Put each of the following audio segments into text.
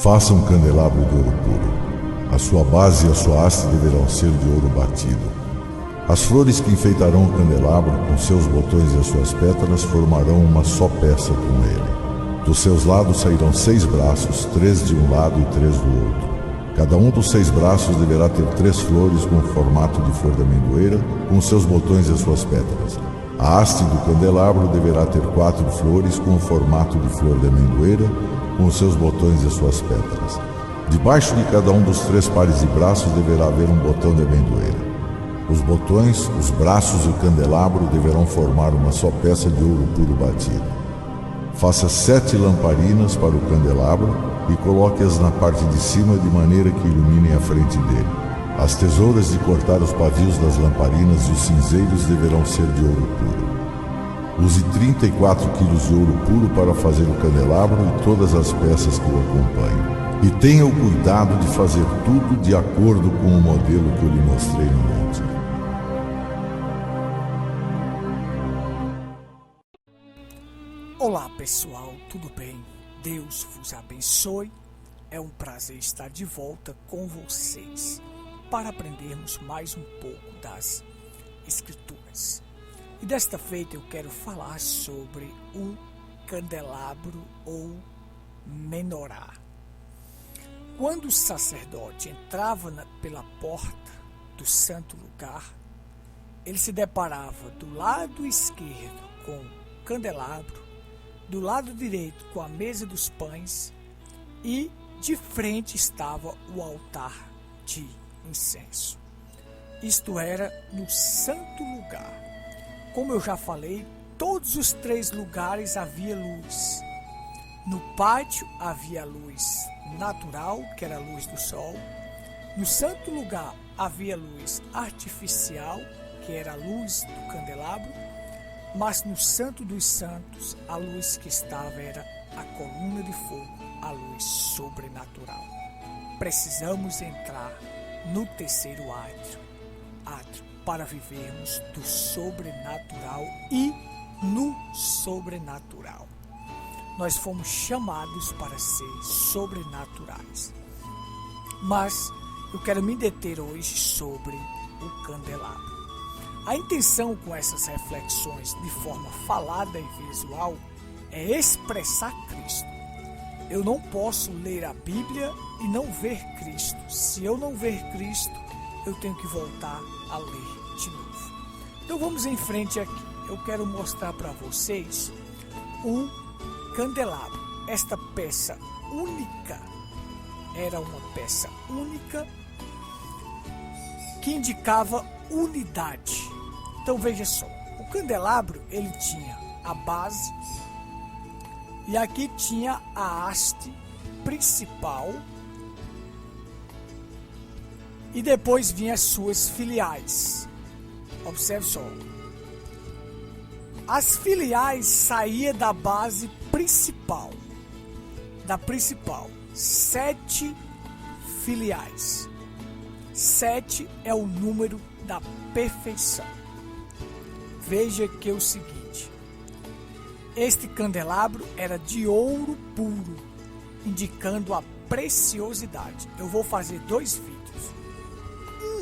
Faça um candelabro de ouro puro. A sua base e a sua haste deverão ser de ouro batido. As flores que enfeitarão o candelabro, com seus botões e as suas pétalas, formarão uma só peça com ele. Dos seus lados sairão 6 braços, 3 de um lado e 3 do outro. Cada um dos 6 braços deverá ter 3 flores com o formato de flor de amendoeira, com seus botões e as suas pétalas. A haste do candelabro deverá ter 4 flores com o formato de flor de amendoeira, com os seus botões e as suas pétalas. Debaixo de cada um dos 3 pares de braços deverá haver um botão de amendoeira. Os botões, os braços e o candelabro deverão formar uma só peça de ouro puro batido. Faça 7 lamparinas para o candelabro e coloque-as na parte de cima de maneira que iluminem a frente dele. As tesouras de cortar os pavios das lamparinas e os cinzeiros deverão ser de ouro puro. Use 34 quilos de ouro puro para fazer o candelabro e todas as peças que o acompanham. E tenha o cuidado de fazer tudo de acordo com o modelo que eu lhe mostrei no monte. Olá pessoal, tudo bem? Deus vos abençoe. É um prazer estar de volta com vocês para aprendermos mais um pouco das Escrituras. E desta feita eu quero falar sobre o candelabro ou menorá. Quando o sacerdote entrava pela porta do santo lugar, ele se deparava do lado esquerdo com o candelabro, do lado direito com a mesa dos pães e de frente estava o altar de incenso. Isto era no santo lugar. Como eu já falei, todos os 3 lugares havia luz. No pátio havia luz natural, que era a luz do sol. No santo lugar havia luz artificial, que era a luz do candelabro. Mas no Santo dos Santos, a luz que estava era a coluna de fogo, a luz sobrenatural. Precisamos entrar no terceiro átrio para vivermos do sobrenatural e no sobrenatural. Nós fomos chamados para ser sobrenaturais. Mas eu quero me deter hoje sobre o candelabro. A intenção com essas reflexões de forma falada e visual é expressar Cristo. Eu não posso ler a Bíblia e não ver Cristo. Se eu não ver Cristo, eu tenho que voltar a ler de novo. Então vamos em frente aqui. Eu quero mostrar para vocês o candelabro. Esta peça única era uma peça única que indicava unidade. Então veja só, o candelabro ele tinha a base e aqui tinha a haste principal e depois vinha as suas filiais. Observe só, as filiais saíam da base principal, 7 filiais. 7 é o número da perfeição. Veja que é o seguinte, este candelabro era de ouro puro, indicando a preciosidade. Eu vou fazer 2 vídeos,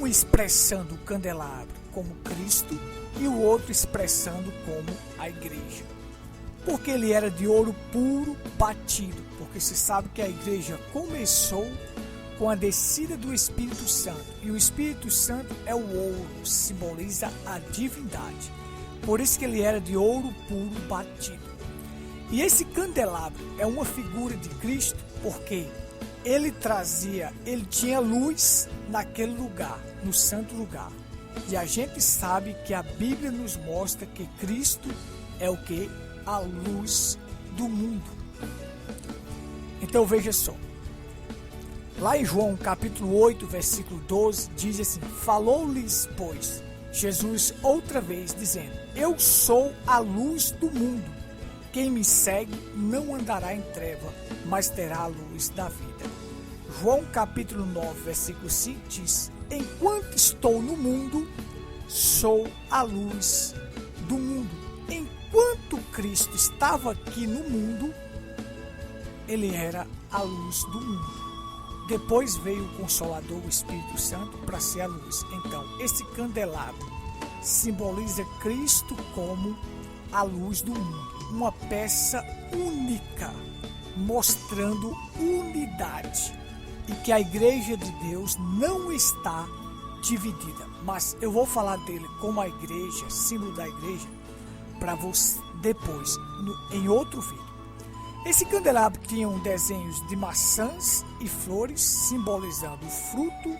um expressando o candelabro como Cristo e o outro expressando como a igreja. Porque ele era de ouro puro batido, porque se sabe que a igreja começou com a descida do Espírito Santo, e o Espírito Santo é o ouro, simboliza a divindade. Por isso que ele era de ouro puro batido. E esse candelabro é uma figura de Cristo, porque ele tinha luz naquele lugar, no santo lugar. E a gente sabe que a Bíblia nos mostra que Cristo é o que? A luz do mundo. Então veja só. Lá em João capítulo 8, versículo 12, diz assim: falou-lhes, pois, Jesus outra vez, dizendo: eu sou a luz do mundo. Quem me segue não andará em treva, mas terá a luz da vida. João capítulo 9, versículo 5 diz: enquanto estou no mundo, sou a luz do mundo. Enquanto Cristo estava aqui no mundo, ele era a luz do mundo. Depois veio o Consolador, o Espírito Santo, para ser a luz. Então, esse candelabro simboliza Cristo como a luz do mundo. Uma peça única, mostrando unidade. E que a Igreja de Deus não está dividida. Mas eu vou falar dele como a igreja, símbolo da igreja, para você depois, em outro vídeo. Esse candelabro tinha desenhos de maçãs e flores, simbolizando o fruto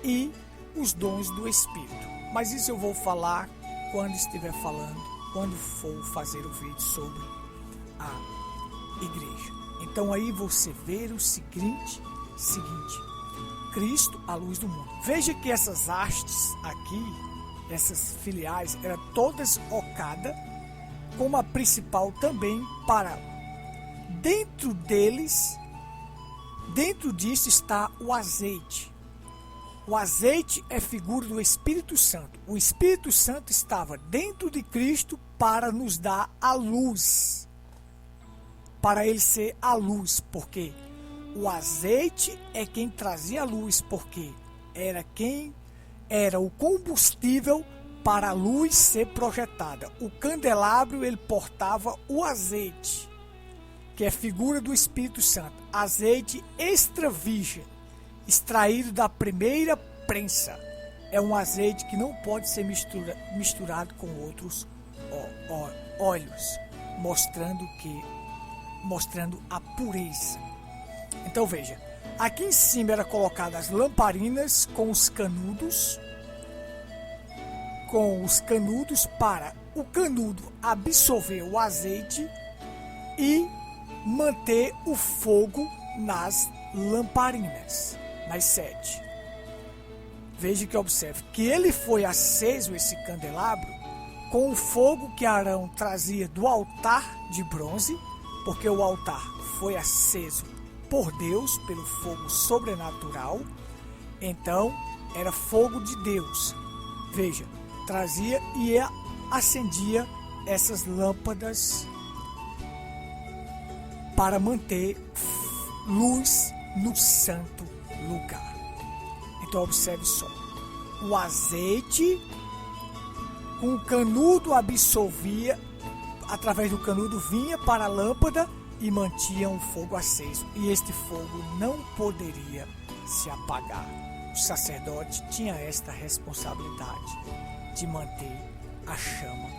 e os dons do Espírito. Mas isso eu vou falar quando for fazer o vídeo sobre a igreja. Então aí você vê o seguinte, Cristo, a luz do mundo. Veja que essas hastes aqui, essas filiais, eram todas ocada, como a principal também para dentro disso está o azeite. O azeite é figura do Espírito Santo. O Espírito Santo estava dentro de Cristo para nos dar a luz. Para ele ser a luz, porque o azeite é quem trazia a luz, porque era o combustível para a luz ser projetada. O candelabro, ele portava o azeite, que é figura do Espírito Santo. Azeite extra virgem, extraído da primeira prensa. É um azeite que não pode ser misturado com outros óleos, mostrando a pureza. Então veja, aqui em cima era colocadas as lamparinas com os canudos para o canudo absorver o azeite e manter o fogo nas lamparinas, nas 7. Veja que observe que ele foi aceso, esse candelabro, com o fogo que Arão trazia do altar de bronze, porque o altar foi aceso por Deus, pelo fogo sobrenatural. Então era fogo de Deus. Veja, trazia e acendia essas lâmpadas para manter luz no santo lugar. Então observe só, o azeite com o canudo absorvia, através do canudo vinha para a lâmpada e mantinha o fogo aceso, e este fogo não poderia se apagar. O sacerdote tinha esta responsabilidade de manter a chama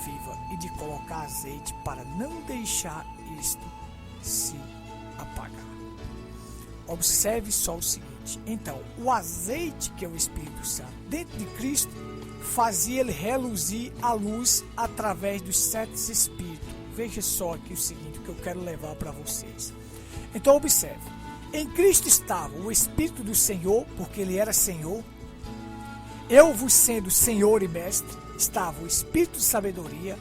viva e de colocar azeite para não deixar isto se apagar. Observe só o seguinte, então, o azeite, que é o Espírito Santo, dentro de Cristo, fazia ele reluzir a luz através dos 7 Espíritos. Veja só aqui o seguinte, que eu quero levar para vocês. Então observe, em Cristo estava o Espírito do Senhor, porque ele era Senhor. Eu vos sendo Senhor e Mestre, estava o Espírito de sabedoria,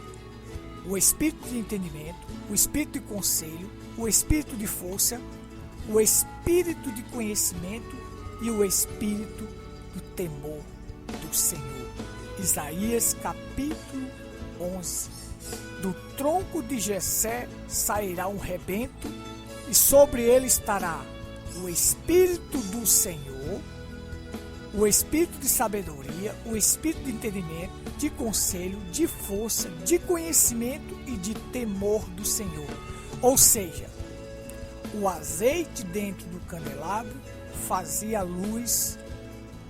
o Espírito de entendimento, o Espírito de conselho, o Espírito de força, o Espírito de conhecimento e o Espírito do temor do Senhor. Isaías capítulo 11. Do tronco de Jessé sairá um rebento, e sobre ele estará o Espírito do Senhor, o Espírito de sabedoria, o Espírito de entendimento, de conselho, de força, de conhecimento e de temor do Senhor. Ou seja, o azeite dentro do candelabro fazia a luz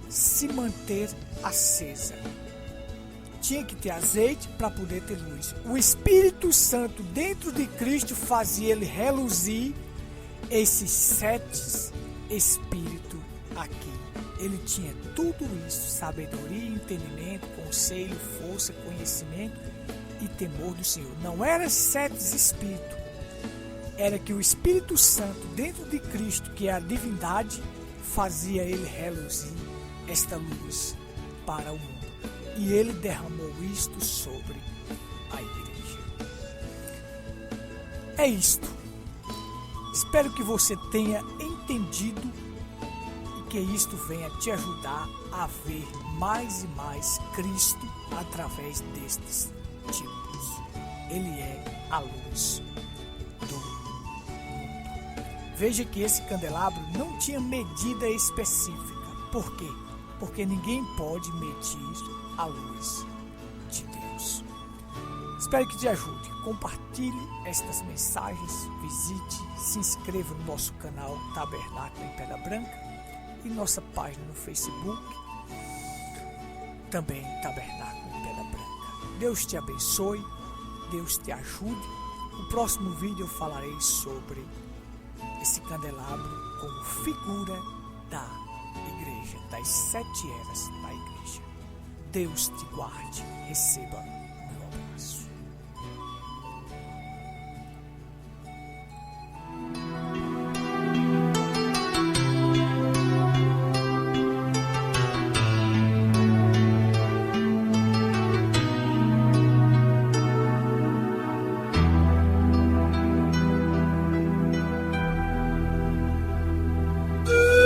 se manter acesa. Tinha que ter azeite para poder ter luz. O Espírito Santo dentro de Cristo fazia ele reluzir esses 7 Espíritos aqui. Ele tinha tudo isso: sabedoria, entendimento, conselho, força, conhecimento e temor do Senhor. Não era 7 Espíritos, era que o Espírito Santo dentro de Cristo, que é a divindade, fazia ele reluzir esta luz para o mundo. E ele derramou isto sobre a igreja. É isto. Espero que você tenha entendido e que isto venha te ajudar a ver mais e mais Cristo através destes títulos. Ele é a luz do mundo. Veja que esse candelabro não tinha medida específica. Por quê? Porque ninguém pode medir a luz de Deus. Espero que te ajude. Compartilhe estas mensagens, visite, se inscreva no nosso canal Tabernáculo em Pedra Branca e nossa página no Facebook, também Tabernáculo em Pedra Branca. Deus te abençoe, Deus te ajude. No próximo vídeo eu falarei sobre esse candelabro como figura da igreja, das 7 eras da igreja. Deus te guarde, receba o meu abraço.